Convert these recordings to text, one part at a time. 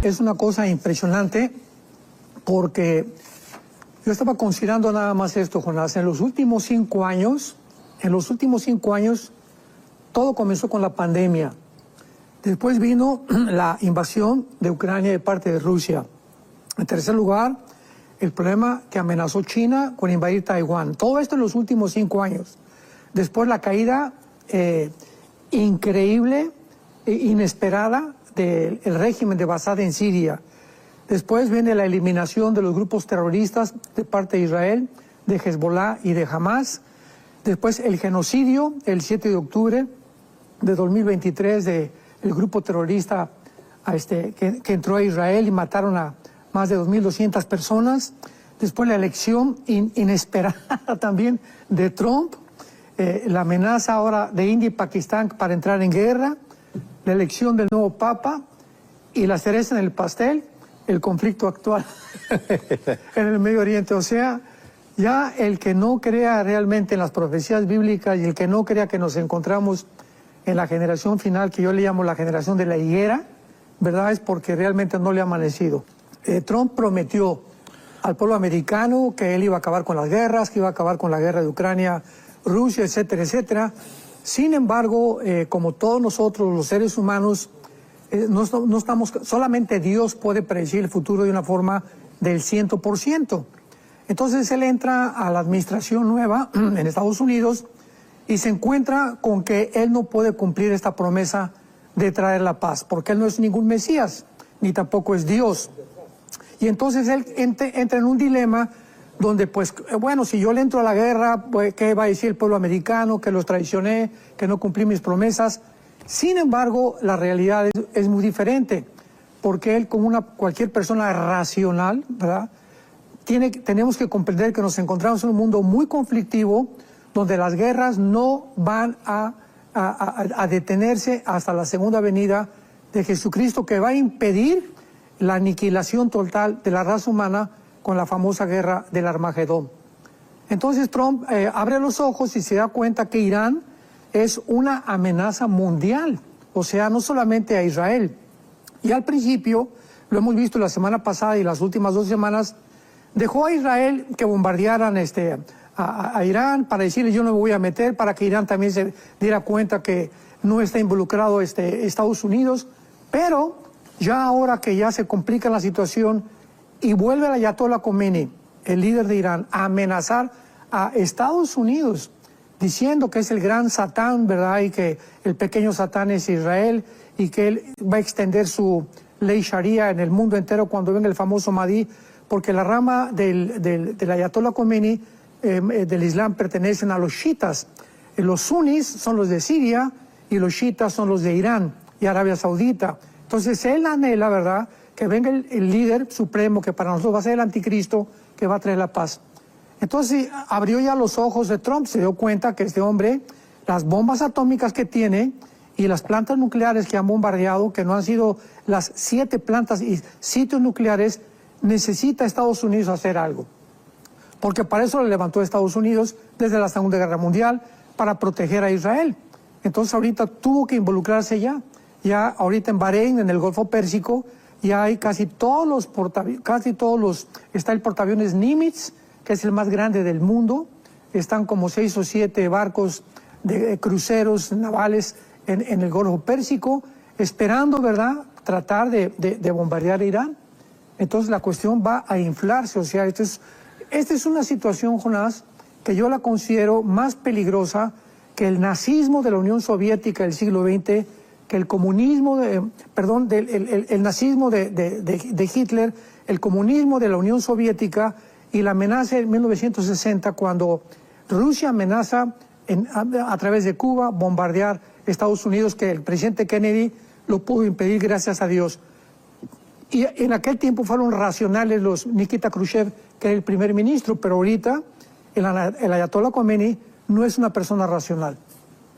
es una cosa impresionante porque yo estaba considerando nada más esto, Jonás. En los últimos 5 años, todo comenzó con la pandemia. Después vino la invasión de Ucrania de parte de Rusia. En tercer lugar, el problema que amenazó China con invadir Taiwán. Todo esto en los últimos 5 años. Después la caída increíble e inesperada del régimen de Bashar en Siria. Después viene la eliminación de los grupos terroristas de parte de Israel, de Hezbollah y de Hamas. Después el genocidio, el 7 de octubre de 2023, del grupo terrorista que entró a Israel y mataron a más de 2.200 personas. Después la elección inesperada también de Trump, la amenaza ahora de India y Pakistán para entrar en guerra, la elección del nuevo Papa y la cereza en el pastel, el conflicto actual en el Medio Oriente. O sea, ya el que no crea realmente en las profecías bíblicas y el que no crea que nos encontramos en la generación final, que yo le llamo la generación de la higuera, ¿verdad? Es porque realmente no le ha amanecido. Trump prometió al pueblo americano que él iba a acabar con las guerras, que iba a acabar con la guerra de Ucrania, Rusia, etcétera, etcétera. Sin embargo, como todos nosotros, los seres humanos, no estamos, solamente Dios puede predecir el futuro de una forma del 100%. Entonces él entra a la administración nueva en Estados Unidos y se encuentra con que él no puede cumplir esta promesa de traer la paz, porque él no es ningún Mesías, ni tampoco es Dios. Y entonces él entra en un dilema donde, pues, bueno, si yo le entro a la guerra, pues, ¿qué va a decir el pueblo americano? Que los traicioné, que no cumplí mis promesas. Sin embargo, la realidad es muy diferente, porque él, como cualquier persona racional, ¿verdad?, tenemos que comprender que nos encontramos en un mundo muy conflictivo, donde las guerras no van a detenerse hasta la segunda venida de Jesucristo, que va a impedir la aniquilación total de la raza humana con la famosa guerra del Armagedón. Entonces Trump abre los ojos y se da cuenta que Irán es una amenaza mundial, o sea, no solamente a Israel. Y al principio, lo hemos visto la semana pasada y las últimas 2 semanas, dejó a Israel que bombardearan a Irán para decirle yo no me voy a meter, para que Irán también se diera cuenta que no está involucrado Estados Unidos. Pero ya ahora que ya se complica la situación y vuelve el Ayatollah Khomeini, el líder de Irán, a amenazar a Estados Unidos, diciendo que es el gran Satán, ¿verdad?, y que el pequeño Satán es Israel y que él va a extender su ley Sharia en el mundo entero cuando venga el famoso Mahdi, porque la rama del Ayatollah Khomeini, del Islam, pertenecen a los chiitas. Los sunnis son los de Siria y los chiitas son los de Irán y Arabia Saudita. Entonces él anhela, ¿verdad?, que venga el líder supremo, que para nosotros va a ser el anticristo, que va a traer la paz. Entonces abrió ya los ojos de Trump, se dio cuenta que este hombre, las bombas atómicas que tiene y las plantas nucleares que han bombardeado, que no han sido las 7 plantas y sitios nucleares, necesita Estados Unidos hacer algo. Porque para eso le levantó Estados Unidos desde la Segunda Guerra Mundial, para proteger a Israel. Entonces ahorita tuvo que involucrarse ya. Ya ahorita en Bahrein, en el Golfo Pérsico, ya hay está el portaaviones Nimitz, que es el más grande del mundo. Están como 6 o 7 barcos de cruceros navales en el Golfo Pérsico, esperando, ¿verdad?, tratar de bombardear a Irán. Entonces la cuestión va a inflarse. O sea, esta es una situación, Jonás, que yo la considero más peligrosa que el nazismo de la Unión Soviética del siglo XX, que el comunismo, el nazismo de Hitler, el comunismo de la Unión Soviética y la amenaza en 1960, cuando Rusia amenaza a través de Cuba bombardear Estados Unidos, que el presidente Kennedy lo pudo impedir, gracias a Dios. Y en aquel tiempo fueron racionales los Nikita Khrushchev, que era el primer ministro, pero ahorita el Ayatollah Khomeini no es una persona racional.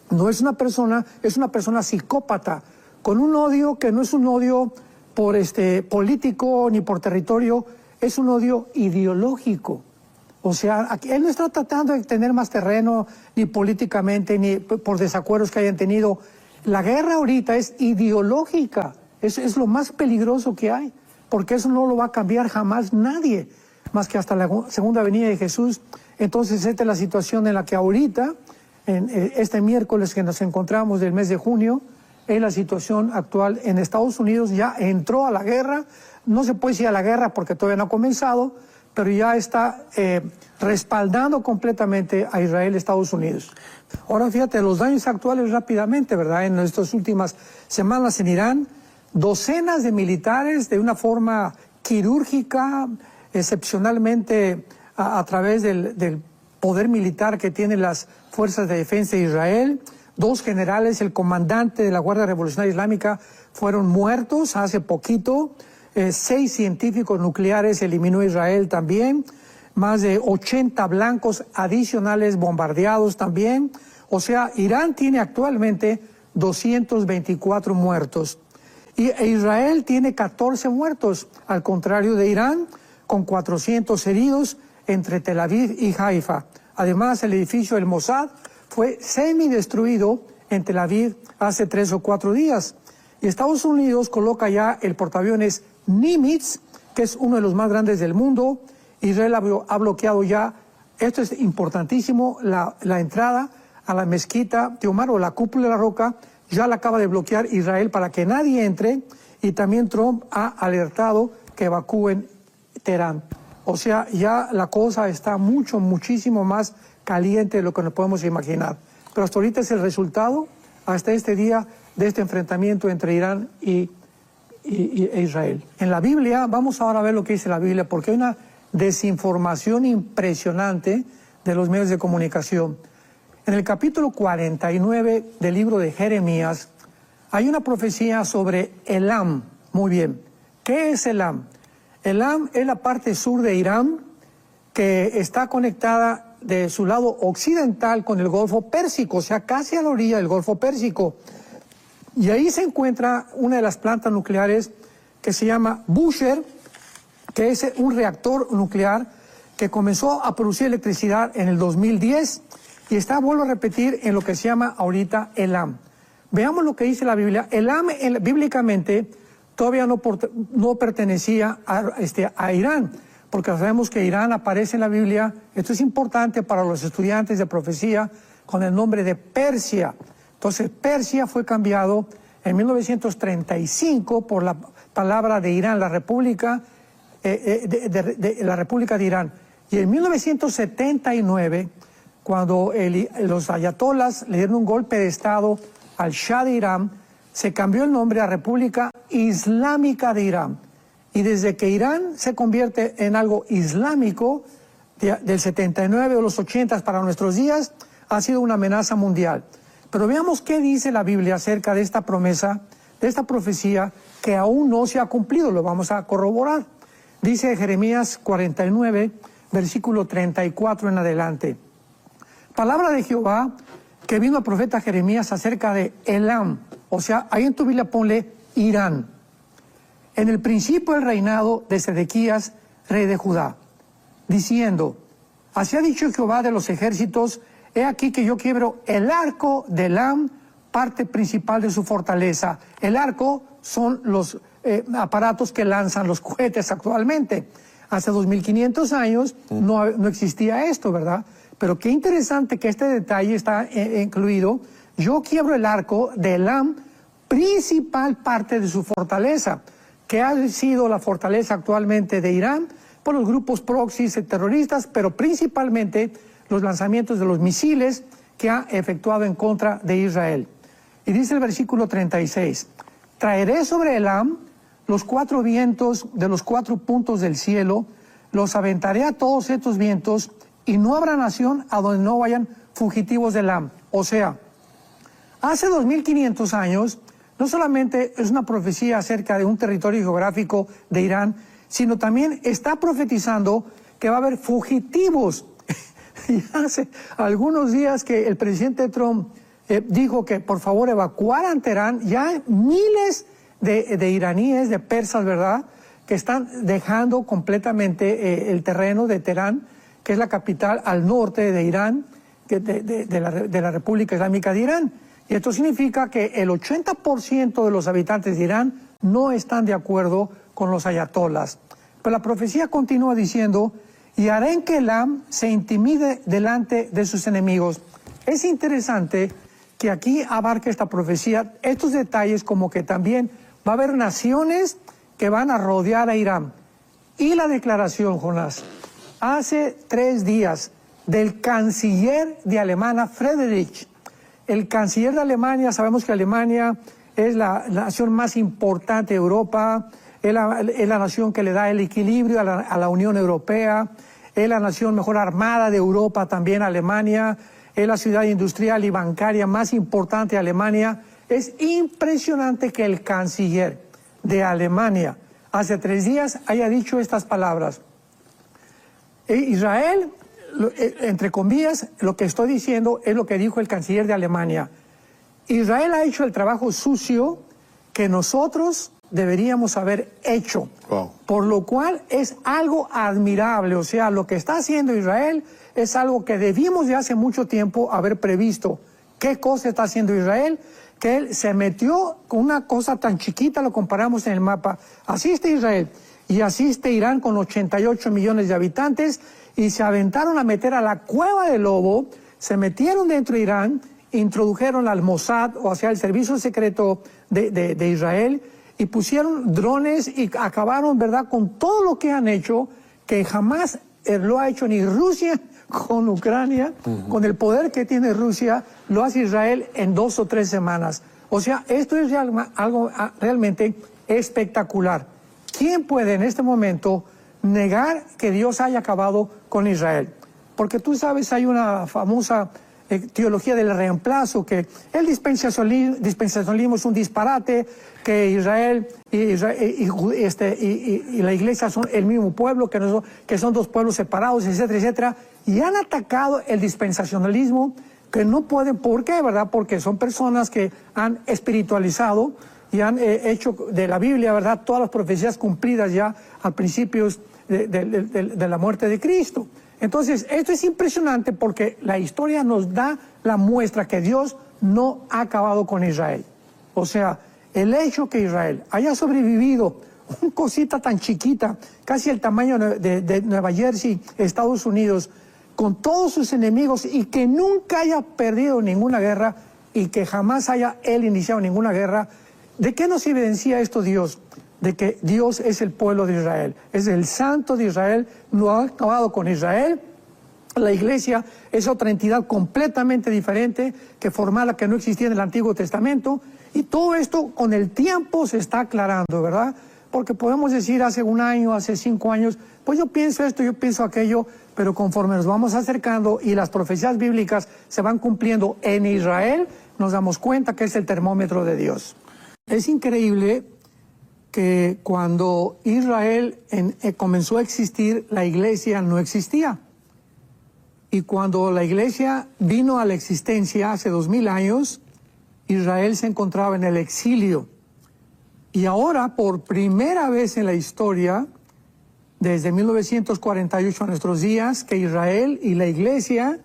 No es una persona, es una persona psicópata, con un odio que no es un odio por político ni por territorio, es un odio ideológico. O sea, aquí él no está tratando de tener más terreno, ni políticamente, ni por desacuerdos que hayan tenido. La guerra ahorita es ideológica. Es lo más peligroso que hay, porque eso no lo va a cambiar jamás nadie, más que hasta la segunda venida de Jesús. Entonces esta es la situación en la que ahorita, en este miércoles que nos encontramos del mes de junio, es la situación actual en Estados Unidos. Ya entró a la guerra, no se puede decir a la guerra porque todavía no ha comenzado, pero ya está respaldando completamente a Israel, Estados Unidos. Ahora fíjate, los daños actuales rápidamente, ¿verdad? En estas últimas semanas en Irán, docenas de militares de una forma quirúrgica, excepcionalmente a través del poder militar que tienen las fuerzas de defensa de Israel. 2 generales, el comandante de la Guardia Revolucionaria Islámica, fueron muertos hace poquito. 6 científicos nucleares eliminó Israel también. Más de 80 blancos adicionales bombardeados también. O sea, Irán tiene actualmente 224 muertos. E Israel tiene 14 muertos, al contrario de Irán, con 400 heridos entre Tel Aviv y Haifa. Además, el edificio del Mossad fue semidestruido en Tel Aviv hace 3 o 4 días. Y Estados Unidos coloca ya el portaaviones Nimitz, que es uno de los más grandes del mundo. Israel ha bloqueado ya, esto es importantísimo, la entrada a la mezquita de Omar o la cúpula de la roca, ya la acaba de bloquear Israel para que nadie entre, y también Trump ha alertado que evacúen Teherán. O sea, ya la cosa está muchísimo más caliente de lo que nos podemos imaginar. Pero hasta ahorita es el resultado, hasta este día, de este enfrentamiento entre Irán e Israel. En la Biblia, vamos ahora a ver lo que dice la Biblia, porque hay una desinformación impresionante de los medios de comunicación. En el capítulo 49 del libro de Jeremías, hay una profecía sobre Elam. Muy bien. ¿Qué es Elam? Elam es la parte sur de Irán, que está conectada de su lado occidental con el Golfo Pérsico, o sea, casi a la orilla del Golfo Pérsico. Y ahí se encuentra una de las plantas nucleares que se llama Bushehr, que es un reactor nuclear que comenzó a producir electricidad en el 2010 y está, vuelvo a repetir, en lo que se llama ahorita Elam. Veamos lo que dice la Biblia. Elam, bíblicamente, todavía no pertenecía a Irán, porque sabemos que Irán aparece en la Biblia. Esto es importante para los estudiantes de profecía, con el nombre de Persia. Entonces, Persia fue cambiado en 1935 por la palabra de Irán, la República, la República de Irán. Y en 1979, cuando los ayatolás le dieron un golpe de Estado al Shah de Irán, se cambió el nombre a República Islámica de Irán. Y desde que Irán se convierte en algo islámico, del 79 o los 80 para nuestros días, ha sido una amenaza mundial. Pero veamos qué dice la Biblia acerca de esta promesa, de esta profecía que aún no se ha cumplido. Lo vamos a corroborar. Dice Jeremías 49, versículo 34 en adelante. Palabra de Jehová que vino al profeta Jeremías acerca de Elam. O sea, ahí en tu Biblia ponle Irán. En el principio del reinado de Sedequías, rey de Judá, diciendo, así ha dicho Jehová de los ejércitos, he aquí que yo quiebro el arco de Elam, parte principal de su fortaleza. El arco son los aparatos que lanzan los cohetes actualmente. Hace 2500 años no existía esto, ¿verdad? Pero qué interesante que este detalle está incluido. Yo quiebro el arco de Elam, principal parte de su fortaleza, que ha sido la fortaleza actualmente de Irán por los grupos proxys terroristas, pero principalmente los lanzamientos de los misiles que ha efectuado en contra de Israel. Y dice el versículo 36, traeré sobre Elam los 4 vientos de los 4 puntos del cielo, los aventaré a todos estos vientos, y no habrá nación a donde no vayan fugitivos de Elam. O sea, hace 2500 años, no solamente es una profecía acerca de un territorio geográfico de Irán, sino también está profetizando que va a haber fugitivos. Y hace algunos días que el presidente Trump dijo que por favor evacuaran Teherán, ya hay miles de iraníes, de persas, ¿verdad?, que están dejando completamente el terreno de Teherán, que es la capital al norte de Irán, de la República Islámica de Irán. Y esto significa que el 80% de los habitantes de Irán no están de acuerdo con los ayatolás. Pero la profecía continúa diciendo, y haré que Elam se intimide delante de sus enemigos. Es interesante que aquí abarque esta profecía estos detalles, como que también va a haber naciones que van a rodear a Irán. Y la declaración, Jonás, hace 3 días del canciller de Alemania, Friedrich. El canciller de Alemania, sabemos que Alemania es la nación más importante de Europa, es la nación que le da el equilibrio a la Unión Europea, es la nación mejor armada de Europa también, Alemania, es la ciudad industrial y bancaria más importante de Alemania. Es impresionante que el canciller de Alemania hace 3 días haya dicho estas palabras. Israel, entre comillas, lo que estoy diciendo es lo que dijo el canciller de Alemania. Israel ha hecho el trabajo sucio que nosotros deberíamos haber hecho. Wow. Por lo cual es algo admirable. O sea, lo que está haciendo Israel es algo que debimos de hace mucho tiempo haber previsto. ¿Qué cosa está haciendo Israel? Que él se metió con una cosa tan chiquita, lo comparamos en el mapa. Así está Israel y así está Irán con 88 millones de habitantes y se aventaron a meter a la cueva del lobo, se metieron dentro de Irán, introdujeron al Mossad, o sea, el servicio secreto de Israel, y pusieron drones y acabaron, ¿verdad?, con todo lo que han hecho, que jamás lo ha hecho ni Rusia con Ucrania, con el poder que tiene Rusia, lo hace Israel en 2 o 3 semanas. O sea, esto es algo realmente espectacular. ¿Quién puede en este momento negar que Dios haya acabado con Israel? Porque tú sabes, hay una famosa teología del reemplazo, que el dispensacionalismo es un disparate, que Israel y la iglesia son el mismo pueblo, que son 2 pueblos separados, etcétera, etcétera, y han atacado el dispensacionalismo, que no pueden. ¿Por qué, verdad? Porque son personas que han espiritualizado y han hecho de la Biblia, ¿verdad?, todas las profecías cumplidas ya a principios de la muerte de Cristo. Entonces, esto es impresionante porque la historia nos da la muestra que Dios no ha acabado con Israel. O sea, el hecho que Israel haya sobrevivido, una cosita tan chiquita, casi el tamaño de Nueva Jersey, Estados Unidos, con todos sus enemigos, y que nunca haya perdido ninguna guerra y que jamás haya él iniciado ninguna guerra, ¿de qué nos evidencia esto Dios? De que Dios es el pueblo de Israel, es el santo de Israel, no ha acabado con Israel. La iglesia es otra entidad completamente diferente, que formada, que no existía en el Antiguo Testamento, y todo esto con el tiempo se está aclarando, ¿verdad? Porque podemos decir hace 1 año, hace 5 años, pues yo pienso esto, yo pienso aquello, pero conforme nos vamos acercando y las profecías bíblicas se van cumpliendo en Israel, nos damos cuenta que es el termómetro de Dios. Es increíble que cuando Israel comenzó a existir, la iglesia no existía. Y cuando la iglesia vino a la existencia hace 2000 años, Israel se encontraba en el exilio. Y ahora, por primera vez en la historia, desde 1948 a nuestros días, que Israel y la iglesia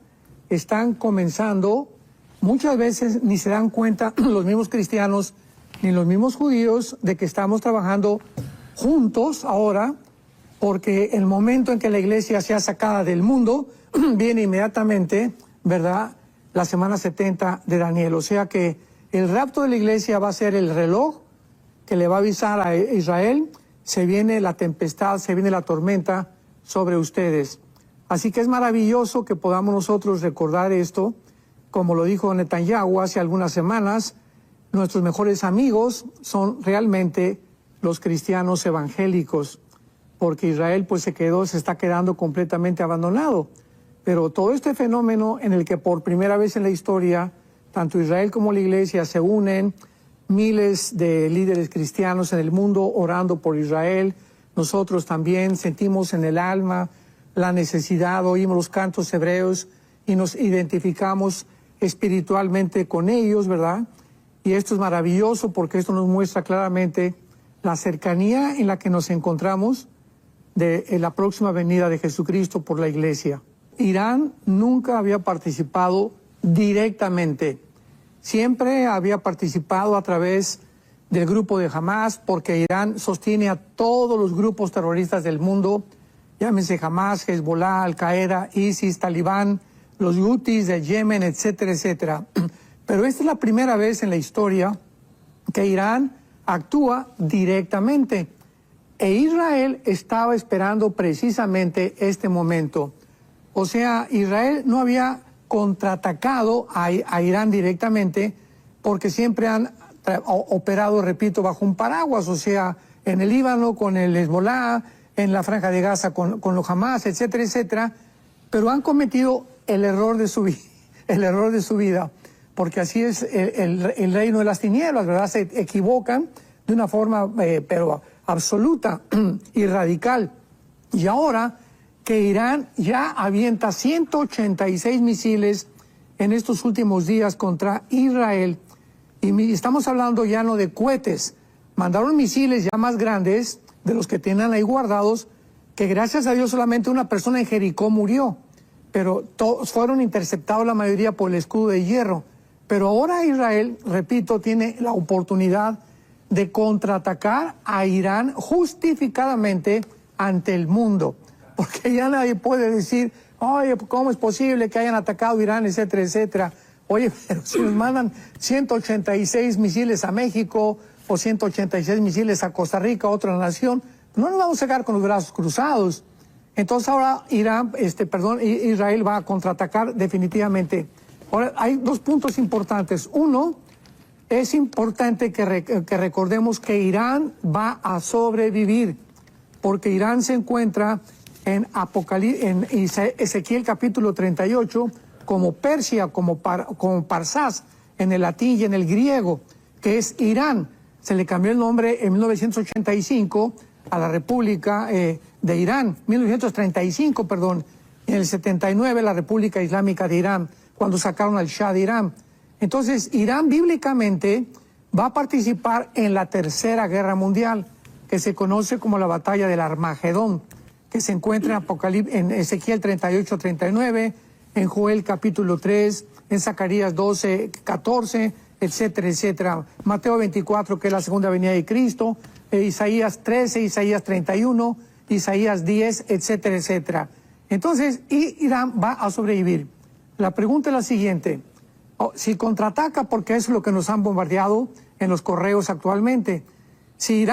están comenzando, muchas veces ni se dan cuenta los mismos cristianos ni los mismos judíos de que estamos trabajando juntos ahora, porque el momento en que la iglesia sea sacada del mundo viene inmediatamente, ¿verdad?, la semana 70 de Daniel. O sea que el rapto de la iglesia va a ser el reloj que le va a avisar a Israel: se viene la tempestad, se viene la tormenta sobre ustedes. Así que es maravilloso que podamos nosotros recordar esto, como lo dijo Netanyahu hace algunas semanas. Nuestros mejores amigos son realmente los cristianos evangélicos, porque Israel pues se está quedando completamente abandonado. Pero todo este fenómeno en el que por primera vez en la historia, tanto Israel como la iglesia se unen, miles de líderes cristianos en el mundo orando por Israel, nosotros también sentimos en el alma la necesidad, oímos los cantos hebreos y nos identificamos espiritualmente con ellos, ¿verdad? Y esto es maravilloso porque esto nos muestra claramente la cercanía en la que nos encontramos de la próxima venida de Jesucristo por la iglesia. Irán nunca había participado directamente, siempre había participado a través del grupo de Hamas, porque Irán sostiene a todos los grupos terroristas del mundo, llámense Hamas, Hezbollah, Al-Qaeda, ISIS, Talibán, los Houthis de Yemen, etcétera, etcétera. Pero esta es la primera vez en la historia que Irán actúa directamente. E Israel estaba esperando precisamente este momento. O sea, Israel no había contraatacado a Irán directamente porque siempre han operado, repito, bajo un paraguas, o sea, en el Líbano con el Hezbollah, en la Franja de Gaza con los Hamas, etcétera, etcétera, pero han cometido el error de su vida, porque así es el reino de las tinieblas, ¿verdad? Se equivocan de una forma, pero absoluta y radical. Y ahora que Irán ya avienta 186 misiles en estos últimos días contra Israel, y estamos hablando ya no de cohetes, mandaron misiles ya más grandes de los que tienen ahí guardados, que gracias a Dios solamente una persona en Jericó murió, pero todos fueron interceptados, la mayoría por el escudo de hierro. Pero ahora Israel, repito, tiene la oportunidad de contraatacar a Irán justificadamente ante el mundo, porque ya nadie puede decir, oye, ¿cómo es posible que hayan atacado a Irán, etcétera, etcétera? Oye, pero si nos mandan 186 misiles a México o 186 misiles a Costa Rica, otra nación, no nos vamos a quedar con los brazos cruzados. Entonces ahora Israel va a contraatacar definitivamente. Ahora, hay dos puntos importantes. Uno, es importante que recordemos que Irán va a sobrevivir, porque Irán se encuentra en Ezequiel capítulo 38, como Persia, como Parsás, en el latín y en el griego, que es Irán. Se le cambió el nombre en 1985 a la República de Irán, 1935, perdón, en el 79 la República Islámica de Irán, cuando sacaron al Shah de Irán. Entonces, Irán bíblicamente va a participar en la Tercera Guerra Mundial, que se conoce como la Batalla del Armagedón, que se encuentra en Ezequiel 38-39, en Joel capítulo 3, en Zacarías 12, 14, etcétera, etcétera. Mateo 24, que es la segunda venida de Cristo, Isaías 13, Isaías 31, Isaías 10, etcétera, etcétera. Entonces, Irán va a sobrevivir. La pregunta es la siguiente: si contraataca, porque es lo que nos han bombardeado en los correos actualmente, si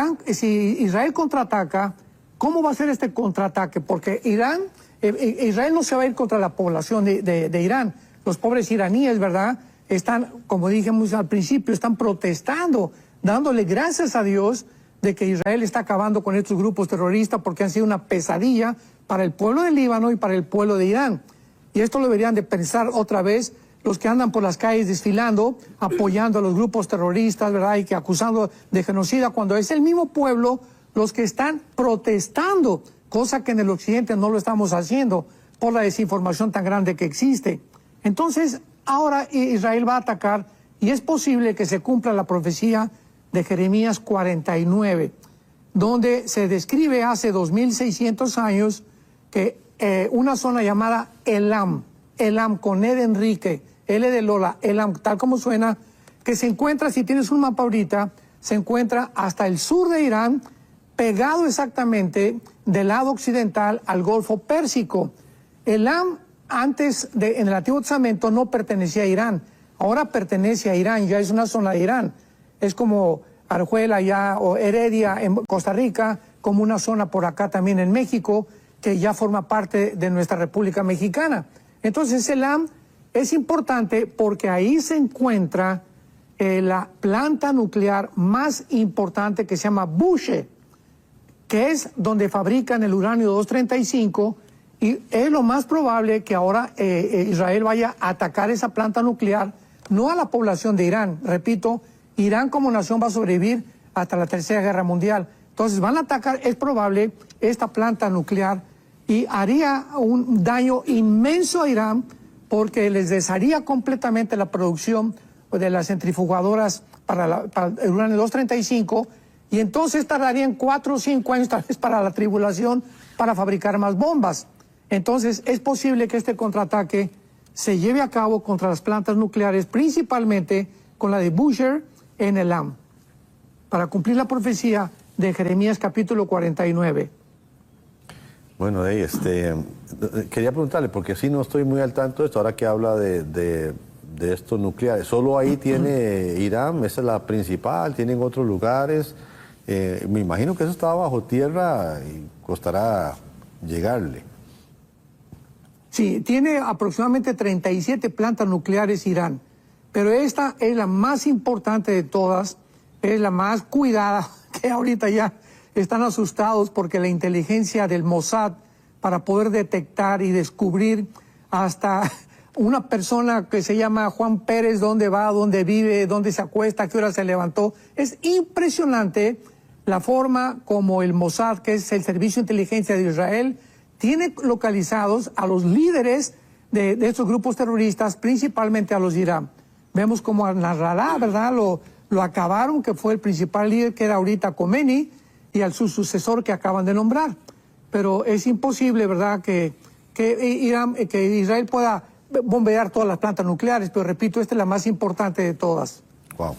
Israel contraataca, ¿cómo va a ser este contraataque? Porque Israel no se va a ir contra la población de Irán. Los pobres iraníes, ¿verdad?, están, como dijimos al principio, están protestando, dándole gracias a Dios de que Israel está acabando con estos grupos terroristas, porque han sido una pesadilla para el pueblo del Líbano y para el pueblo de Irán. Y esto lo deberían de pensar otra vez los que andan por las calles desfilando, apoyando a los grupos terroristas, ¿verdad?, y que acusando de genocida, cuando es el mismo pueblo los que están protestando, cosa que en el occidente no lo estamos haciendo por la desinformación tan grande que existe. Entonces, ahora Israel va a atacar, y es posible que se cumpla la profecía de Jeremías 49, donde se describe hace 2600 años que una zona llamada Elam con E de Enrique, L de Lola, Elam, tal como suena, que se encuentra, si tienes un mapa ahorita, se encuentra hasta el sur de Irán, pegado exactamente del lado occidental al Golfo Pérsico. Elam, en el Antiguo Testamento, no pertenecía a Irán, ahora pertenece a Irán, ya es una zona de Irán. Es como Arjuela ya, o Heredia en Costa Rica, como una zona por acá también en México, que ya forma parte de nuestra República Mexicana. Entonces, Elam es importante porque ahí se encuentra la planta nuclear más importante, que se llama Bushehr, que es donde fabrican el uranio 235, y es lo más probable que ahora Israel vaya a atacar esa planta nuclear, no a la población de Irán. Repito, Irán como nación va a sobrevivir hasta la Tercera Guerra Mundial. Entonces van a atacar, es probable, esta planta nuclear, y haría un daño inmenso a Irán, porque les desharía completamente la producción de las centrifugadoras para el uranio 235, y entonces tardarían 4 o 5 años tal vez para la tribulación para fabricar más bombas. Entonces es posible que este contraataque se lleve a cabo contra las plantas nucleares, principalmente con la de Bushehr en Elam. para cumplir la profecía de Jeremías capítulo 49. Bueno, quería preguntarle, porque sí no estoy muy al tanto de esto, ahora que habla de estos nucleares. ¿Solo ahí tiene Irán? ¿Esa es la principal? ¿Tienen otros lugares? Me imagino que eso está bajo tierra y costará llegarle. Sí, tiene aproximadamente 37 plantas nucleares Irán, pero esta es la más importante de todas, es la más cuidada, que ahorita ya están asustados porque la inteligencia del Mossad para poder detectar y descubrir hasta una persona que se llama Juan Pérez, dónde va, dónde vive, dónde se acuesta, a qué hora se levantó. Es impresionante la forma como el Mossad, que es el Servicio de Inteligencia de Israel, tiene localizados a los líderes de estos grupos terroristas, principalmente a los de Irán. Vemos como a Nasrallah, ¿verdad? Lo acabaron, que fue el principal líder, que era ahorita Khomeini, y al su sucesor que acaban de nombrar. Pero es imposible, ¿verdad?, que Israel pueda bombardear todas las plantas nucleares, pero repito, esta es la más importante de todas. Wow.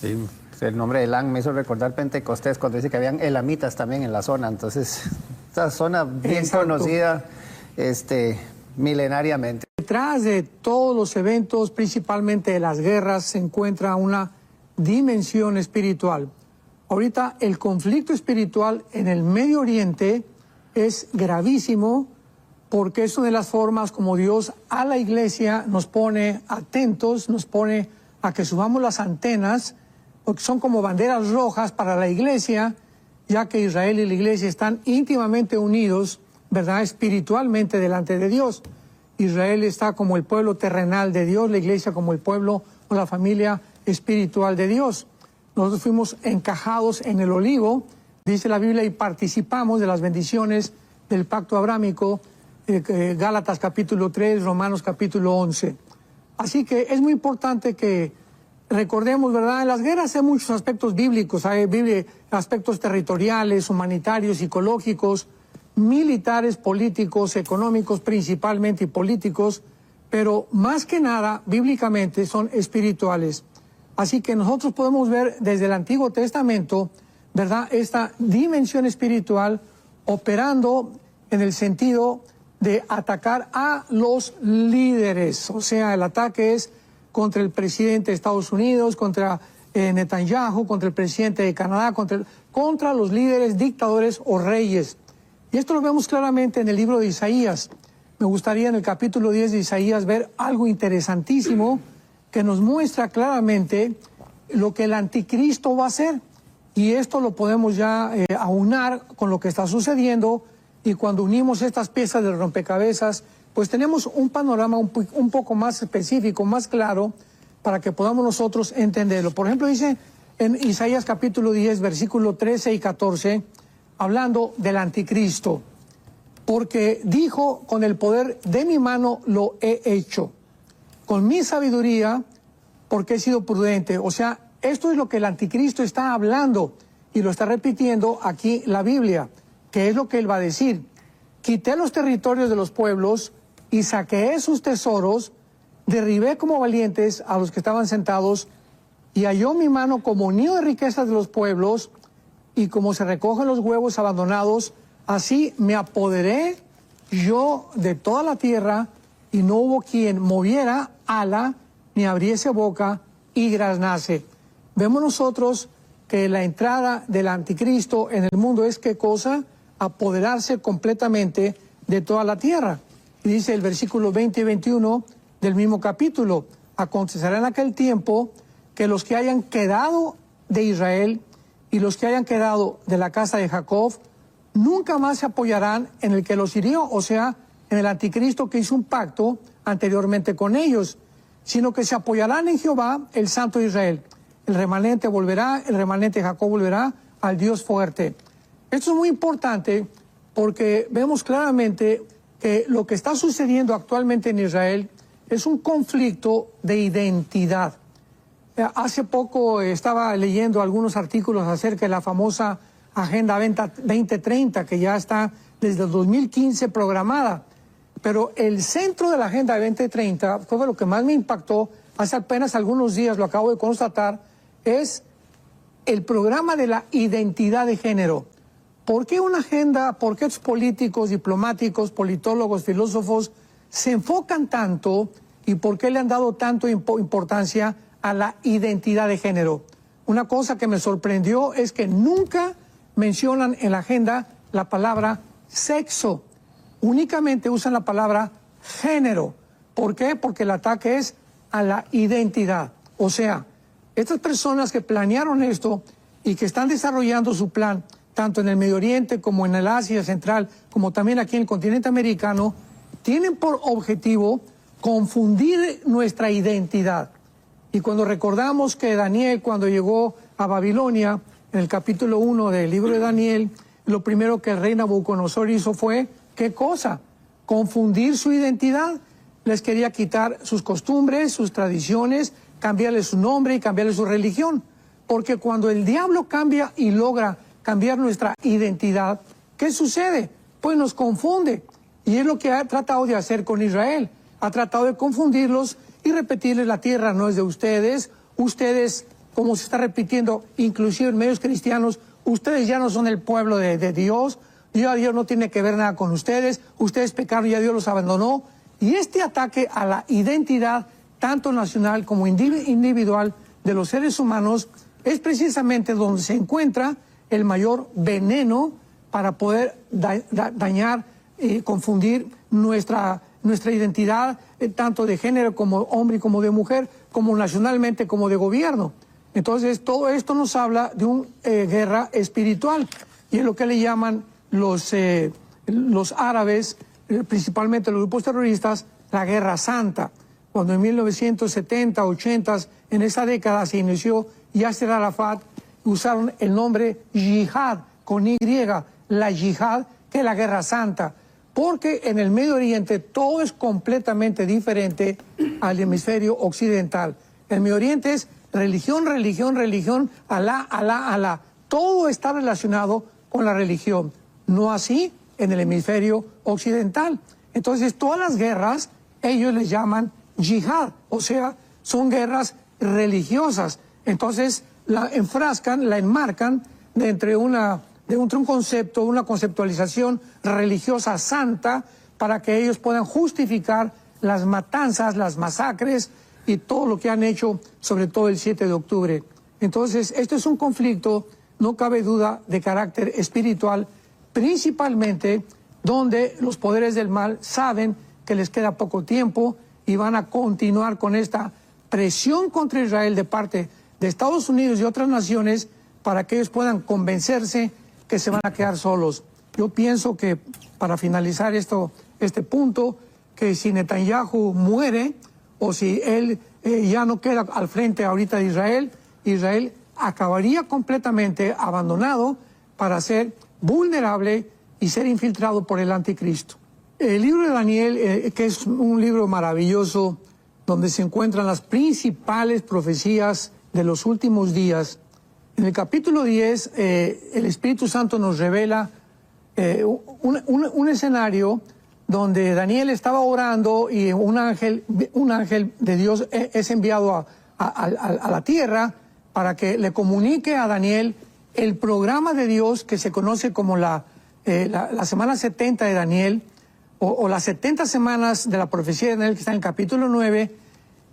Sí, el nombre de Elán me hizo recordar Pentecostés cuando dice que habían elamitas también en la zona, entonces esta zona bien Exacto. conocida milenariamente. Detrás de todos los eventos, principalmente de las guerras, se encuentra una dimensión espiritual. Ahorita el conflicto espiritual en el Medio Oriente es gravísimo porque es una de las formas como Dios a la iglesia nos pone atentos, nos pone a que subamos las antenas, porque son como banderas rojas para la iglesia, ya que Israel y la iglesia están íntimamente unidos, ¿verdad?, espiritualmente delante de Dios. Israel está como el pueblo terrenal de Dios, la iglesia como el pueblo o la familia espiritual de Dios. Nosotros fuimos encajados en el olivo, dice la Biblia, y participamos de las bendiciones del pacto abrámico, Gálatas capítulo 3, Romanos capítulo 11. Así que es muy importante que recordemos, ¿verdad? En las guerras hay muchos aspectos bíblicos, hay aspectos territoriales, humanitarios, psicológicos, militares, políticos, económicos principalmente y políticos, pero más que nada, bíblicamente, son espirituales. Así que nosotros podemos ver desde el Antiguo Testamento, ¿verdad?, esta dimensión espiritual operando en el sentido de atacar a los líderes. O sea, el ataque es contra el presidente de Estados Unidos, contra Netanyahu, contra el presidente de Canadá, contra los líderes, dictadores o reyes. Y esto lo vemos claramente en el libro de Isaías. Me gustaría en el capítulo 10 de Isaías ver algo interesantísimo que nos muestra claramente lo que el anticristo va a hacer. Y esto lo podemos ya aunar con lo que está sucediendo, y cuando unimos estas piezas del rompecabezas, pues tenemos un panorama un poco más específico, más claro, para que podamos nosotros entenderlo. Por ejemplo, dice en Isaías capítulo 10, versículo 13 y 14, hablando del anticristo, porque dijo, con el poder de mi mano lo he hecho, con mi sabiduría, porque he sido prudente. O sea, esto es lo que el anticristo está hablando y lo está repitiendo aquí la Biblia, que es lo que él va a decir. Quité los territorios de los pueblos y saqué sus tesoros, derribé como valientes a los que estaban sentados, y halló mi mano como nido de riquezas de los pueblos, y como se recogen los huevos abandonados, así me apoderé yo de toda la tierra, y no hubo quien moviera ala, ni abriese boca, y graznase. Vemos nosotros que la entrada del anticristo en el mundo es, ¿qué cosa? Apoderarse completamente de toda la tierra. Y dice el versículo 20 y 21 del mismo capítulo: acontecerá en aquel tiempo que los que hayan quedado de Israel y los que hayan quedado de la casa de Jacob nunca más se apoyarán en el que los hirió, o sea, en el anticristo que hizo un pacto anteriormente con ellos, sino que se apoyarán en Jehová, el Santo de Israel. El remanente volverá, el remanente de Jacob volverá al Dios fuerte. Esto es muy importante porque vemos claramente que lo que está sucediendo actualmente en Israel es un conflicto de identidad. Hace poco estaba leyendo algunos artículos acerca de la famosa Agenda 2030, que ya está desde el 2015 programada. Pero el centro de la Agenda 2030, fue lo que más me impactó, hace apenas algunos días, lo acabo de constatar, es el programa de la identidad de género. ¿Por qué una agenda, por qué los políticos, diplomáticos, politólogos, filósofos se enfocan tanto y por qué le han dado tanto importancia a la identidad de género? Una cosa que me sorprendió es que nunca mencionan en la agenda la palabra sexo. Únicamente usan la palabra género. ¿Por qué? Porque el ataque es a la identidad. O sea, estas personas que planearon esto y que están desarrollando su plan, tanto en el Medio Oriente como en el Asia Central, como también aquí en el continente americano, tienen por objetivo confundir nuestra identidad. Y cuando recordamos que Daniel, cuando llegó a Babilonia, en el capítulo 1 del libro de Daniel, lo primero que el rey Nabucodonosor hizo fue, ¿qué cosa? Confundir su identidad. Les quería quitar sus costumbres, sus tradiciones, cambiarle su nombre y cambiarle su religión. Porque cuando el diablo cambia y logra cambiar nuestra identidad, ¿qué sucede? Pues nos confunde. Y es lo que ha tratado de hacer con Israel. Ha tratado de confundirlos y repetirles: la tierra no es de ustedes. Ustedes, como se está repitiendo inclusive en medios cristianos, ustedes ya no son el pueblo de Dios. Ya Dios no tiene que ver nada con ustedes. Ustedes pecaron y ya Dios los abandonó. Y este ataque a la identidad, tanto nacional como individual, de los seres humanos, es precisamente donde se encuentra el mayor veneno para poder dañar y confundir nuestra identidad, tanto de género como hombre y como de mujer, como nacionalmente como de gobierno. Entonces todo esto nos habla de una guerra espiritual, y es lo que le llaman los árabes, principalmente los grupos terroristas, la Guerra Santa. Cuando en 1970, 80, en esa década se inició Yasser Arafat, usaron el nombre yihad, con Y, la yihad, que es la Guerra Santa, porque en el Medio Oriente todo es completamente diferente al hemisferio occidental. El Medio Oriente es religión, religión, religión, Alá, Alá, Alá. Todo está relacionado con la religión, no así en el hemisferio occidental. Entonces todas las guerras, ellos les llaman yihad, o sea, son guerras religiosas. Entonces la enfrascan, la enmarcan de un concepto, una conceptualización religiosa santa, para que ellos puedan justificar las matanzas, las masacres y todo lo que han hecho, sobre todo el 7 de octubre. Entonces, esto es un conflicto, no cabe duda, de carácter espiritual, principalmente donde los poderes del mal saben que les queda poco tiempo y van a continuar con esta presión contra Israel de parte de Estados Unidos y otras naciones, para que ellos puedan convencerse que se van a quedar solos. Yo pienso que, para finalizar este punto, que si Netanyahu muere, o si él ya no queda al frente ahorita de Israel, Israel acabaría completamente abandonado para ser vulnerable y ser infiltrado por el anticristo. El libro de Daniel, que es un libro maravilloso, donde se encuentran las principales profecías de los últimos días. En el capítulo 10, el Espíritu Santo nos revela un escenario donde Daniel estaba orando y un ángel de Dios es enviado a la tierra para que le comunique a Daniel el programa de Dios que se conoce como la semana 70 de Daniel, o las 70 semanas de la profecía de Daniel, que está en el capítulo 9,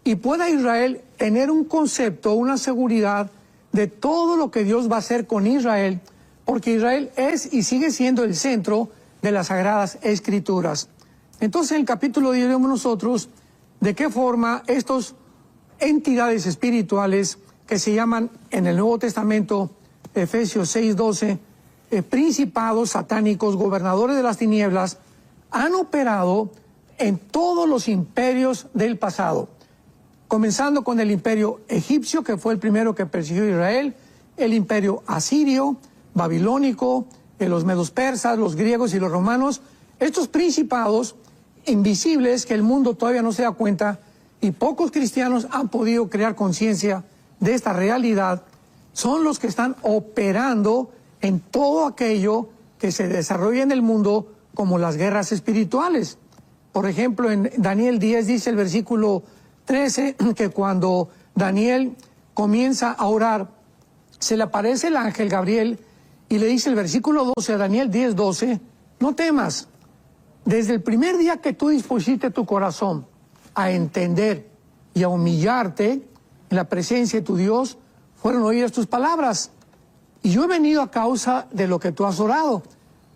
y pueda Israel tener un concepto, una seguridad de todo lo que Dios va a hacer con Israel, porque Israel es y sigue siendo el centro de las Sagradas Escrituras. Entonces, en el capítulo 10 vemos nosotros de qué forma estas entidades espirituales, que se llaman en el Nuevo Testamento, Efesios 6:12, principados satánicos, gobernadores de las tinieblas, han operado en todos los imperios del pasado, comenzando con el imperio egipcio, que fue el primero que persiguió a Israel, el imperio asirio, babilónico, los medos persas, los griegos y los romanos. Estos principados invisibles que el mundo todavía no se da cuenta, y pocos cristianos han podido crear conciencia de esta realidad, son los que están operando en todo aquello que se desarrolla en el mundo, como las guerras espirituales. Por ejemplo, en Daniel 10 dice el versículo 13 que cuando Daniel comienza a orar se le aparece el ángel Gabriel y le dice el versículo 12 a Daniel 10:12, no temas, desde el primer día que tú dispusiste tu corazón a entender y a humillarte en la presencia de tu Dios, fueron oídas tus palabras. Y yo he venido a causa de lo que tú has orado.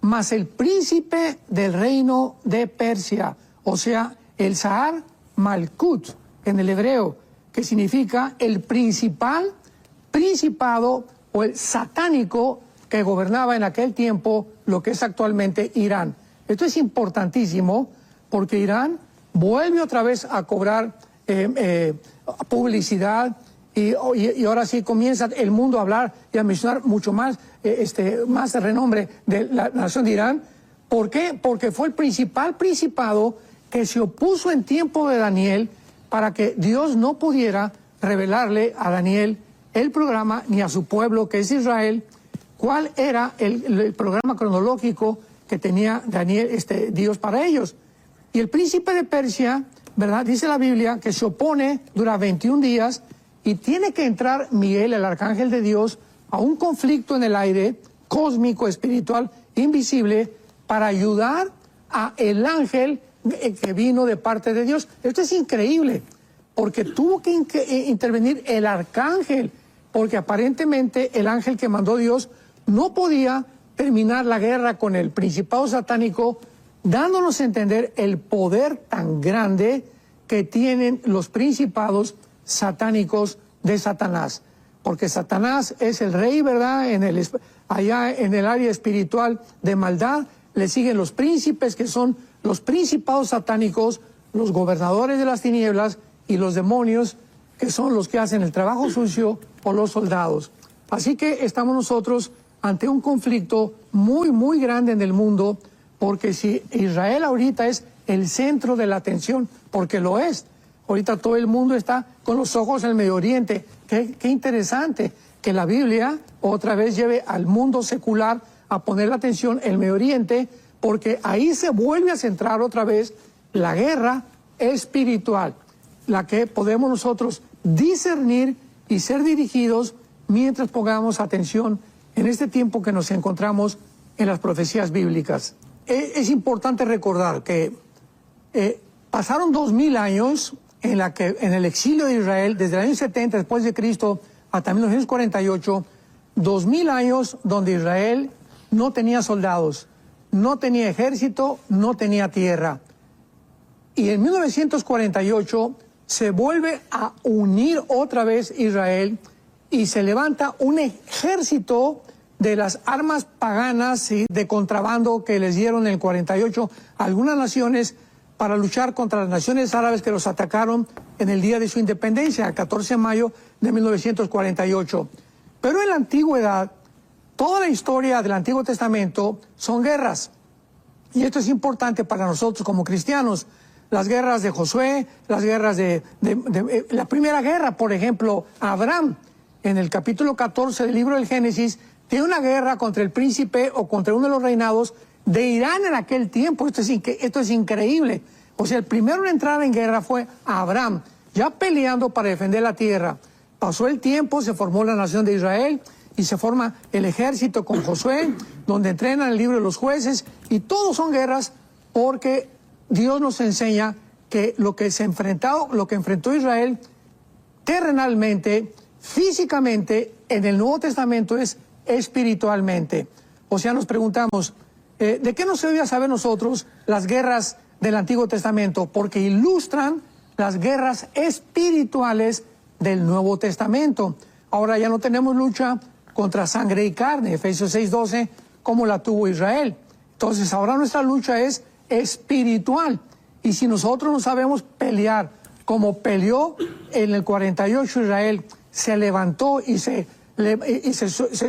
Mas el príncipe del reino de Persia, o sea, el Zahar Malkut en el hebreo, que significa el principado o el satánico que gobernaba en aquel tiempo lo que es actualmente Irán. Esto es importantísimo porque Irán vuelve otra vez a cobrar publicidad y ahora sí comienza el mundo a hablar y a mencionar mucho más, más de renombre de la nación de Irán. ¿Por qué? Porque fue el principado que se opuso en tiempo de Daniel para que Dios no pudiera revelarle a Daniel el programa ni a su pueblo que es Israel, cuál era el programa cronológico que tenía Daniel, Dios para ellos. Y el príncipe de Persia, ¿verdad? Dice la Biblia que se opone, dura 21 días y tiene que entrar Miguel, el arcángel de Dios, a un conflicto en el aire, cósmico, espiritual, invisible, para ayudar a el ángel que vino de parte de Dios. Esto es increíble, porque tuvo que intervenir el arcángel, porque aparentemente el ángel que mandó Dios no podía terminar la guerra con el principado satánico, dándonos a entender el poder tan grande que tienen los principados satánicos de Satanás. Porque Satanás es el rey, ¿verdad? Allá en el área espiritual de maldad, le siguen los príncipes, que son los principados satánicos, los gobernadores de las tinieblas y los demonios, que son los que hacen el trabajo sucio, o los soldados. Así que estamos nosotros ante un conflicto muy, muy grande en el mundo, porque si Israel ahorita es el centro de la atención, porque lo es, ahorita todo el mundo está con los ojos en el Medio Oriente. Qué interesante que la Biblia otra vez lleve al mundo secular a poner la atención en el Medio Oriente, porque ahí se vuelve a centrar otra vez la guerra espiritual, la que podemos nosotros discernir y ser dirigidos mientras pongamos atención en este tiempo que nos encontramos en las profecías bíblicas. Es importante recordar que pasaron 2000 años en el exilio de Israel, desde el año 70 después de Cristo hasta 1948, 2000 años donde Israel no tenía soldados, no tenía ejército, no tenía tierra. Y en 1948 se vuelve a unir otra vez Israel y se levanta un ejército de las armas paganas y de contrabando que les dieron en el 48 a algunas naciones para luchar contra las naciones árabes que los atacaron en el día de su independencia, el 14 de mayo de 1948. Pero en la antigüedad, toda la historia del Antiguo Testamento son guerras. Y esto es importante para nosotros como cristianos. Las guerras de Josué, las guerras la primera guerra, por ejemplo, Abraham, en el capítulo 14 del libro del Génesis, tiene una guerra contra el príncipe o contra uno de los reinados de Irán en aquel tiempo. Esto es increíble. O sea, el primero en entrar en guerra fue Abraham, ya peleando para defender la tierra. Pasó el tiempo, se formó la nación de Israel y se forma el ejército con Josué, donde entrenan el libro de los jueces, y todos son guerras porque Dios nos enseña que lo que enfrentó Israel terrenalmente, físicamente, en el Nuevo Testamento es espiritualmente. O sea, nos preguntamos, ¿de qué nos debía saber nosotros las guerras del Antiguo Testamento? Porque ilustran las guerras espirituales del Nuevo Testamento. Ahora ya no tenemos lucha contra sangre y carne, Efesios 6:12, como la tuvo Israel. Entonces ahora nuestra lucha es espiritual. Y si nosotros no sabemos pelear como peleó en el 48 Israel, se levantó y se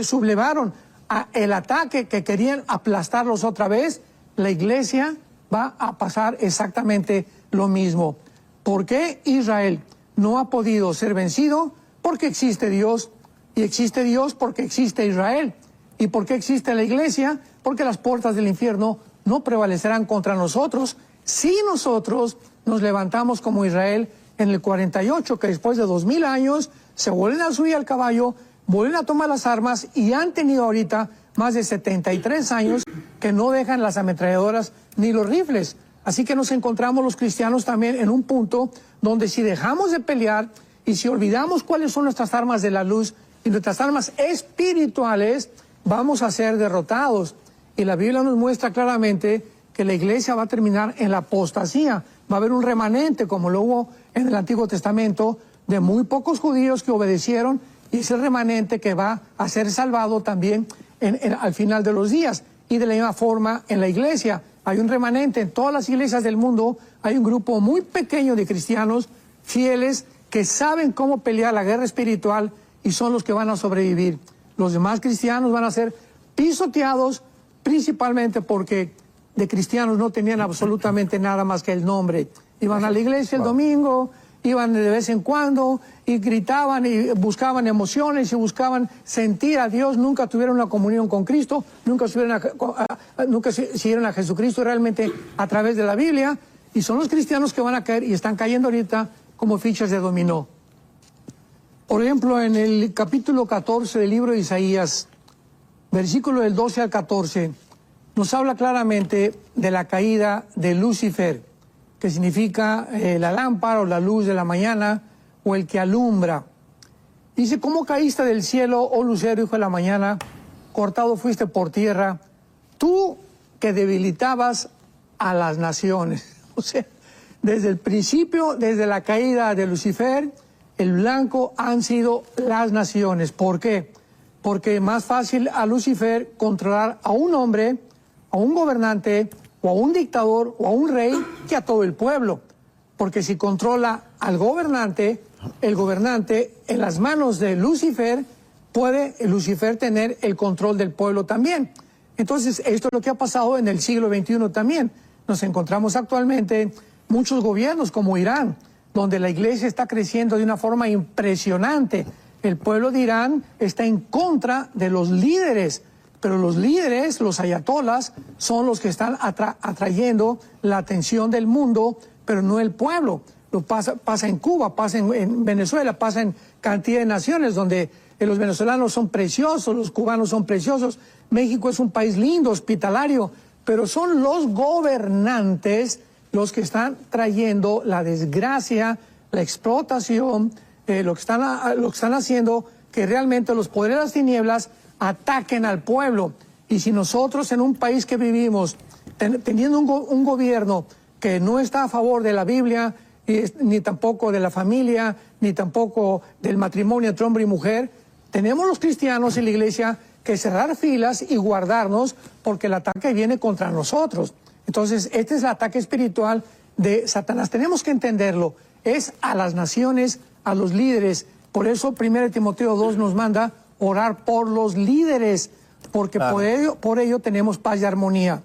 sublevaron a el ataque que querían aplastarlos otra vez, la iglesia va a pasar exactamente lo mismo. ¿Por qué Israel no ha podido ser vencido? Porque existe Dios, y existe Dios porque existe Israel. ¿Y por qué existe la iglesia? Porque las puertas del infierno no prevalecerán contra nosotros si nosotros nos levantamos como Israel en el 48, que después de 2000 años se vuelven a subir al caballo, vuelven a tomar las armas y han tenido ahorita más de 73 años que no dejan las ametralladoras ni los rifles. Así que nos encontramos los cristianos también en un punto donde si dejamos de pelear y si olvidamos cuáles son nuestras armas de la luz y nuestras armas espirituales, vamos a ser derrotados. Y la Biblia nos muestra claramente que la iglesia va a terminar en la apostasía. Va a haber un remanente, como lo hubo en el Antiguo Testamento, de muy pocos judíos que obedecieron, y ese remanente que va a ser salvado también al final de los días. Y de la misma forma en la iglesia hay un remanente. En todas las iglesias del mundo hay un grupo muy pequeño de cristianos fieles que saben cómo pelear la guerra espiritual y son los que van a sobrevivir. Los demás cristianos van a ser pisoteados principalmente porque de cristianos no tenían absolutamente nada más que el nombre. Iban a la iglesia el domingo, iban de vez en cuando y gritaban y buscaban emociones y buscaban sentir a Dios. Nunca tuvieron una comunión con Cristo, nunca siguieron a Jesucristo realmente a través de la Biblia, y son los cristianos que van a caer y están cayendo ahorita como fichas de dominó. Por ejemplo, en el capítulo 14 del libro de Isaías, versículo del 12 al 14, nos habla claramente de la caída de Lucifer, que significa la lámpara o la luz de la mañana o el que alumbra. Dice: ¿cómo caíste del cielo, oh lucero, hijo de la mañana? Cortado fuiste por tierra, tú que debilitabas a las naciones. O sea, desde el principio, desde la caída de Lucifer, el blanco han sido las naciones. ¿Por qué? Porque es más fácil a Lucifer controlar a un hombre, a un gobernante, o a un dictador, o a un rey, que a todo el pueblo. Porque si controla al gobernante, el gobernante en las manos de Lucifer, puede Lucifer tener el control del pueblo también. Entonces, esto es lo que ha pasado en el siglo XXI también. Nos encontramos actualmente muchos gobiernos como Irán, donde la iglesia está creciendo de una forma impresionante. El pueblo de Irán está en contra de los líderes, pero los líderes, los ayatolas, son los que están atrayendo la atención del mundo, pero no el pueblo. Lo pasa en Cuba, pasa en Venezuela, pasa en cantidad de naciones donde los venezolanos son preciosos, los cubanos son preciosos. México es un país lindo, hospitalario, pero son los gobernantes los que están trayendo la desgracia, la explotación, lo que están haciendo que realmente los poderes de las tinieblas ataquen al pueblo. Y si nosotros en un país que vivimos, teniendo un gobierno que no está a favor de la Biblia, ni tampoco de la familia, ni tampoco del matrimonio entre hombre y mujer, tenemos los cristianos en la iglesia que cerrar filas y guardarnos, porque el ataque viene contra nosotros. Entonces, este es el ataque espiritual de Satanás. Tenemos que entenderlo. Es a las naciones, a los líderes. Por eso 1 Timoteo 2 nos manda orar por los líderes, porque claro, por ello tenemos paz y armonía.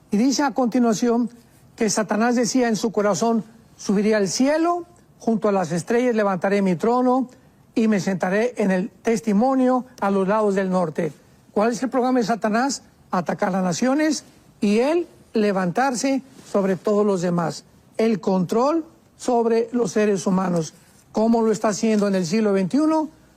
Y dice a continuación que Satanás decía en su corazón: subiré al cielo, junto a las estrellas levantaré mi trono y me sentaré en el testimonio a los lados del norte. ¿Cuál es el programa de Satanás? Atacar las naciones y él levantarse sobre todos los demás. El control sobre los seres humanos. ¿Cómo lo está haciendo en el siglo XXI?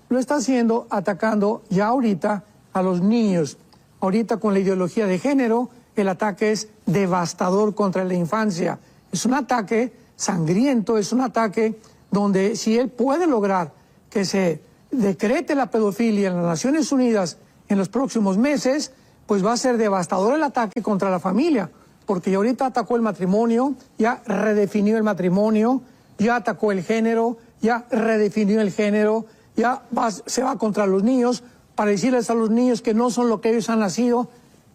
Lo está haciendo atacando ya ahorita a los niños. Ahorita con la ideología de género, el ataque es devastador contra la infancia. Es un ataque sangriento, es un ataque donde si él puede lograr que se decrete la pedofilia en las Naciones Unidas en los próximos meses, pues va a ser devastador el ataque contra la familia, porque ya ahorita atacó el matrimonio, ya redefinió el matrimonio, ya atacó el género, ya redefinió el género, ya se va contra los niños para decirles a los niños que no son lo que ellos han nacido.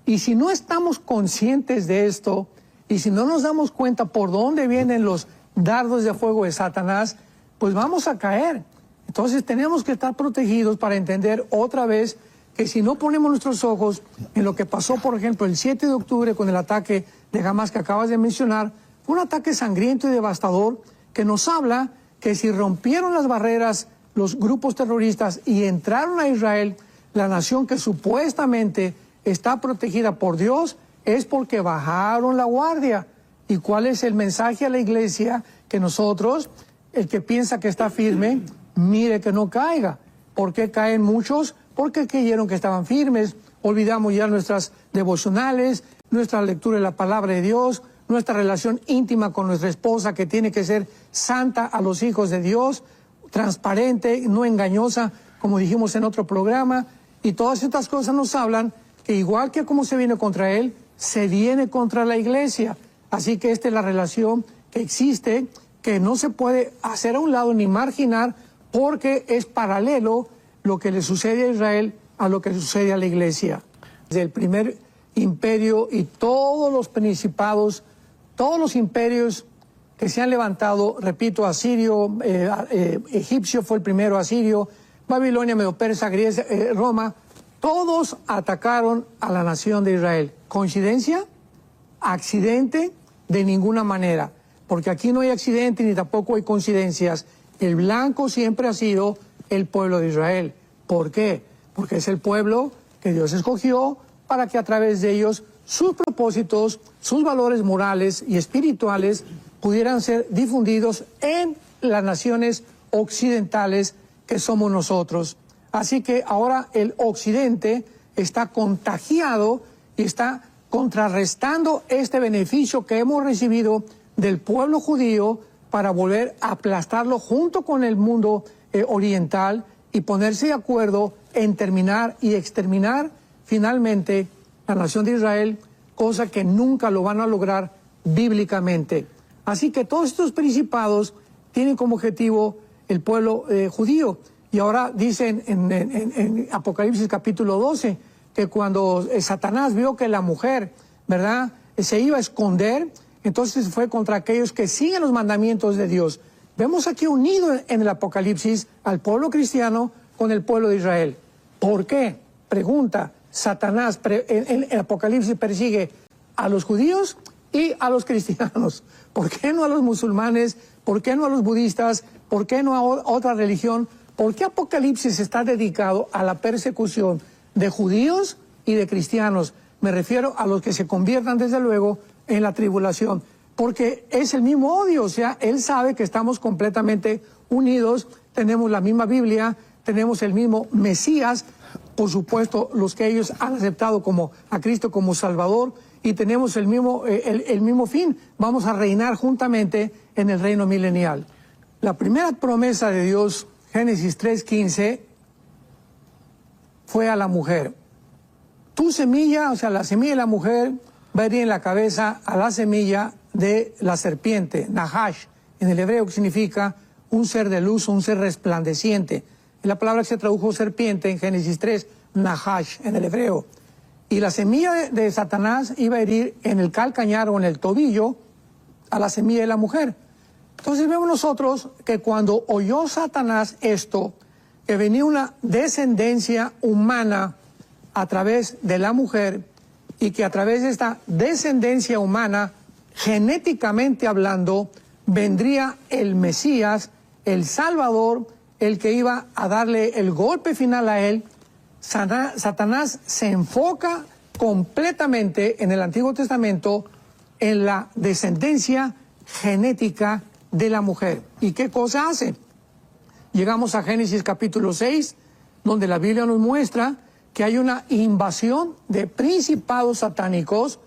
Y si no estamos conscientes de esto, y si no nos damos cuenta por dónde vienen los dardos de fuego de Satanás, pues vamos a caer. Entonces tenemos que estar protegidos para entender otra vez que si no ponemos nuestros ojos en lo que pasó, por ejemplo, el 7 de octubre con el ataque de Hamas que acabas de mencionar, fue un ataque sangriento y devastador que nos habla que si rompieron las barreras los grupos terroristas y entraron a Israel, la nación que supuestamente está protegida por Dios, es porque bajaron la guardia. ¿Y cuál es el mensaje a la iglesia? Que nosotros, el que piensa que está firme, mire que no caiga. ¿Por qué caen muchos? porque creyeron que estaban firmes. Olvidamos ya nuestras devocionales, nuestra lectura de la palabra de Dios, nuestra relación íntima con nuestra esposa, que tiene que ser santa a los hijos de Dios, transparente, no engañosa, como dijimos en otro programa. Y todas estas cosas nos hablan que igual que como se viene contra él, se viene contra la iglesia. Así que esta es la relación que existe, que no se puede hacer a un lado ni marginar, porque es paralelo lo que le sucede a Israel a lo que sucede a la iglesia. Desde el primer imperio y todos los principados, todos los imperios que se han levantado, repito, asirio, egipcio fue el primero, asirio, Babilonia, Medo-Persa, Grecia, Roma, todos atacaron a la nación de Israel. ¿Coincidencia? ¿Accidente? De ninguna manera, porque aquí no hay accidente ni tampoco hay coincidencias. El blanco siempre ha sido el pueblo de Israel. ¿Por qué? Porque es el pueblo que Dios escogió para que a través de ellos sus propósitos, sus valores morales y espirituales pudieran ser difundidos en las naciones occidentales que somos nosotros. Así que ahora el occidente está contagiado y está contrarrestando este beneficio que hemos recibido del pueblo judío para volver a aplastarlo junto con el mundo oriental y ponerse de acuerdo en terminar y exterminar finalmente la nación de Israel, cosa que nunca lo van a lograr bíblicamente. Así que todos estos principados tienen como objetivo el pueblo judío. Y ahora dicen en Apocalipsis capítulo 12 que cuando Satanás vio que la mujer, ¿verdad?, se iba a esconder, entonces fue contra aquellos que siguen los mandamientos de Dios. Vemos aquí unido en el Apocalipsis al pueblo cristiano con el pueblo de Israel. ¿Por qué? Pregunta, Satanás en el Apocalipsis persigue a los judíos y a los cristianos. ¿Por qué no a los musulmanes? ¿Por qué no a los budistas? ¿Por qué no a otra religión? ¿Por qué Apocalipsis está dedicado a la persecución de judíos y de cristianos? Me refiero a los que se conviertan desde luego en la tribulación, porque es el mismo odio, o sea, él sabe que estamos completamente unidos, tenemos la misma Biblia, tenemos el mismo Mesías, por supuesto los que ellos han aceptado como a Cristo como Salvador, y tenemos el mismo fin, vamos a reinar juntamente en el reino milenial. La primera promesa de Dios, Génesis 3:15, fue a la mujer. Tu semilla, o sea, la semilla de la mujer va a ir en la cabeza a la semilla de la serpiente, Nahash, en el hebreo, que significa un ser de luz, un ser resplandeciente. Es la palabra que se tradujo serpiente en Génesis 3, Nahash, en el hebreo. Y la semilla de Satanás iba a herir en el calcañar o en el tobillo a la semilla de la mujer. Entonces vemos nosotros que cuando oyó Satanás esto, que venía una descendencia humana a través de la mujer, y que a través de esta descendencia humana, genéticamente hablando, vendría el Mesías, el Salvador, el que iba a darle el golpe final a él, Satanás se enfoca completamente en el Antiguo Testamento en la descendencia genética de la mujer. ¿Y qué cosa hace? Llegamos a Génesis capítulo 6, donde la Biblia nos muestra que hay una invasión de principados satánicos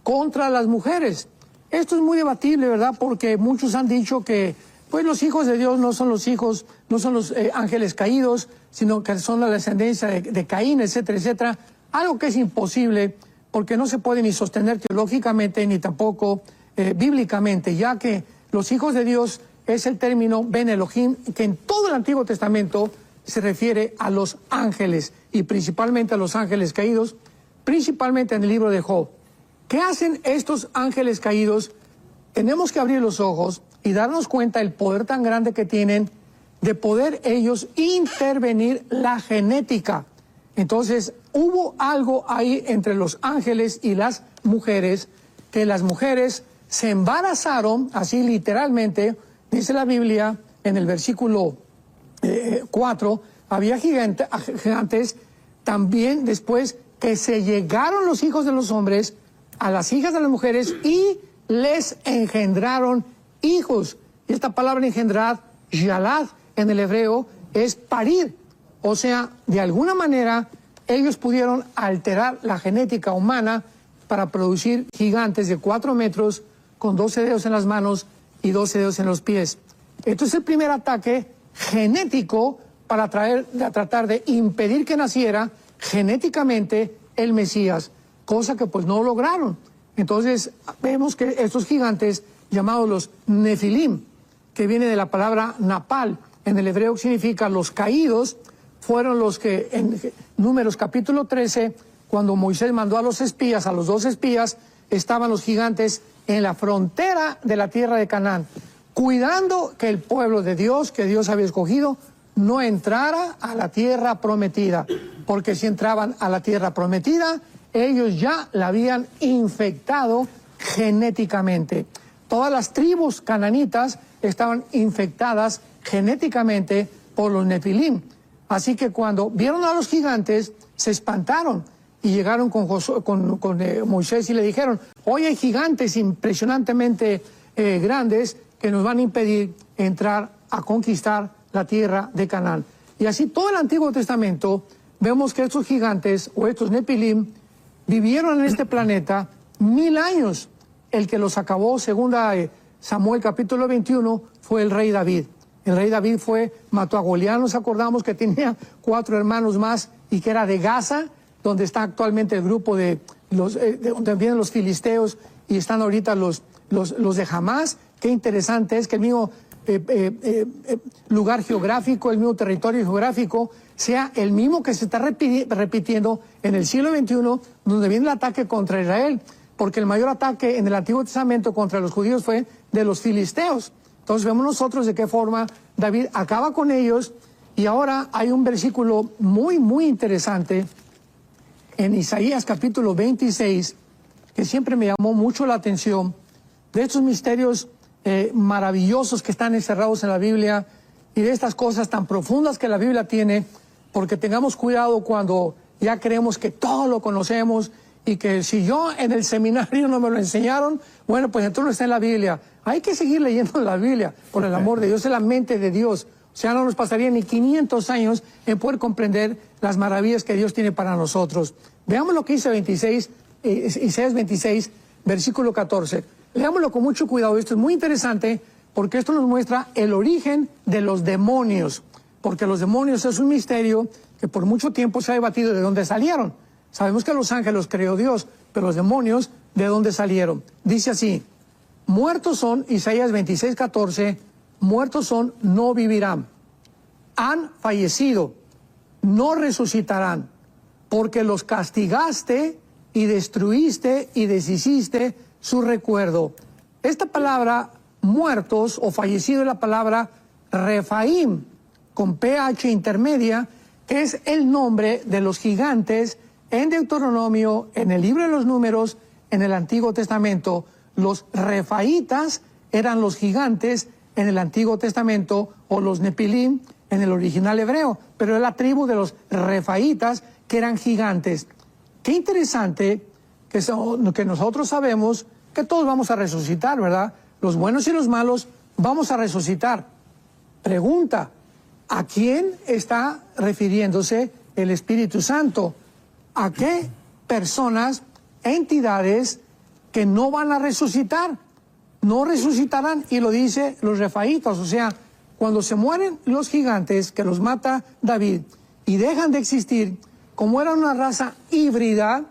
contra las mujeres. Esto es muy debatible, ¿verdad? Porque muchos han dicho que pues los hijos de Dios no son los hijos, no son los ángeles caídos, sino que son la descendencia de Caín, etcétera, etcétera. Algo que es imposible, porque no se puede ni sostener teológicamente ni tampoco bíblicamente, ya que los hijos de Dios es el término Ben Elohim, que en todo el Antiguo Testamento se refiere a los ángeles, y principalmente a los ángeles caídos, principalmente en el libro de Job. ¿Qué hacen estos ángeles caídos? Tenemos que abrir los ojos y darnos cuenta del poder tan grande que tienen de poder ellos intervenir la genética. Entonces, hubo algo ahí entre los ángeles y las mujeres, que las mujeres se embarazaron, así literalmente, dice la Biblia en el versículo 4, había gigantes, también después que se llegaron los hijos de los hombres a las hijas de las mujeres y les engendraron hijos. Y esta palabra engendrar, yalad, en el hebreo, es parir. O sea, de alguna manera, ellos pudieron alterar la genética humana para producir gigantes de 4 metros con 12 dedos en las manos y 12 dedos en los pies. Esto es el primer ataque genético para tratar de impedir que naciera genéticamente el Mesías, cosa que pues no lograron. Entonces vemos que estos gigantes llamados los Nefilim, que viene de la palabra napal, en el hebreo significa los caídos, fueron los que en Números capítulo 13, cuando Moisés mandó a los espías, a los 2 espías, estaban los gigantes en la frontera de la tierra de Canaán, cuidando que el pueblo de Dios, que Dios había escogido, no entrara a la tierra prometida, porque si entraban a la tierra prometida, ellos ya la habían infectado genéticamente. Todas las tribus cananitas estaban infectadas genéticamente por los Nefilim. Así que cuando vieron a los gigantes, se espantaron y llegaron con Moisés y le dijeron: hoy hay gigantes impresionantemente grandes que nos van a impedir entrar a conquistar la tierra de Canaán. Y así todo el Antiguo Testamento vemos que estos gigantes o estos Nefilim vivieron en este planeta 1000 años. El que los acabó, segunda Samuel capítulo 21, fue el rey David. El rey David mató a Goliat, nos acordamos que tenía 4 hermanos más y que era de Gaza, donde está actualmente el grupo de donde vienen los filisteos y están ahorita los de Hamás. Qué interesante es que el mismo lugar geográfico, el mismo territorio geográfico, sea el mismo que se está repitiendo en el siglo XXI, donde viene el ataque contra Israel, porque el mayor ataque en el Antiguo Testamento contra los judíos fue de los filisteos. Entonces vemos nosotros de qué forma David acaba con ellos, y ahora hay un versículo muy, muy interesante en Isaías capítulo 26, que siempre me llamó mucho la atención, de estos misterios maravillosos que están encerrados en la Biblia y de estas cosas tan profundas que la Biblia tiene, porque tengamos cuidado cuando ya creemos que todo lo conocemos y que si yo en el seminario no me lo enseñaron, bueno, pues entonces no está en la Biblia. Hay que seguir leyendo la Biblia, por el amor de Dios, es la mente de Dios. O sea, no nos pasaría ni 500 años en poder comprender las maravillas que Dios tiene para nosotros. Veamos lo que dice Isaías 26, versículo 14. Leámoslo con mucho cuidado, esto es muy interesante porque esto nos muestra el origen de los demonios, porque los demonios es un misterio que por mucho tiempo se ha debatido de dónde salieron. Sabemos que los ángeles los creó Dios, pero los demonios, ¿de dónde salieron? Dice así: muertos son, Isaías 26, 14, muertos son, no vivirán. Han fallecido, no resucitarán, porque los castigaste y destruiste y deshiciste su recuerdo. Esta palabra muertos o fallecido es la palabra Refaim, con PH intermedia, que es el nombre de los gigantes en Deuteronomio, en el libro de los Números, en el Antiguo Testamento. Los refaitas eran los gigantes en el Antiguo Testamento, o los Nefilim en el original hebreo, pero es la tribu de los refaitas que eran gigantes. Qué interesante que nosotros sabemos que todos vamos a resucitar, ¿verdad? Los buenos y los malos vamos a resucitar. Pregunta: ¿a quién está refiriéndose el Espíritu Santo? ¿A qué personas, entidades que no van a resucitar? No resucitarán, y lo dice los refaitas. O sea, cuando se mueren los gigantes que los mata David y dejan de existir, como era una raza híbrida,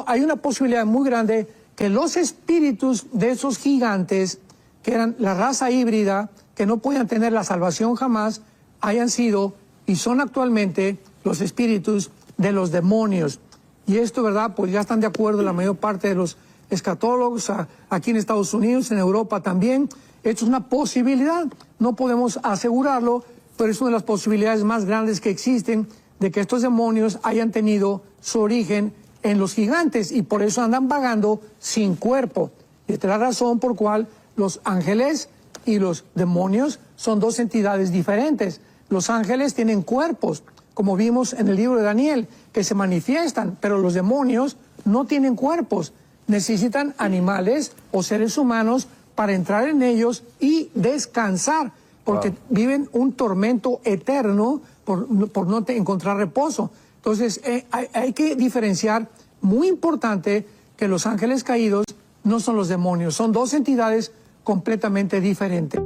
hay una posibilidad muy grande que los espíritus de esos gigantes, que eran la raza híbrida, que no podían tener la salvación jamás, hayan sido y son actualmente los espíritus de los demonios. Y esto, ¿verdad? Pues ya están de acuerdo la mayor parte de los escatólogos, aquí en Estados Unidos, en Europa también. Esto es una posibilidad, no podemos asegurarlo, pero es una de las posibilidades más grandes que existen de que estos demonios hayan tenido su origen en los gigantes y por eso andan vagando sin cuerpo. Y esta es la razón por cual los ángeles y los demonios son dos entidades diferentes. Los ángeles tienen cuerpos, como vimos en el libro de Daniel, que se manifiestan, pero los demonios no tienen cuerpos. Necesitan animales o seres humanos para entrar en ellos y descansar, porque viven un tormento eterno por no encontrar reposo. Entonces, hay que diferenciar, muy importante, que los ángeles caídos no son los demonios, son dos entidades completamente diferentes.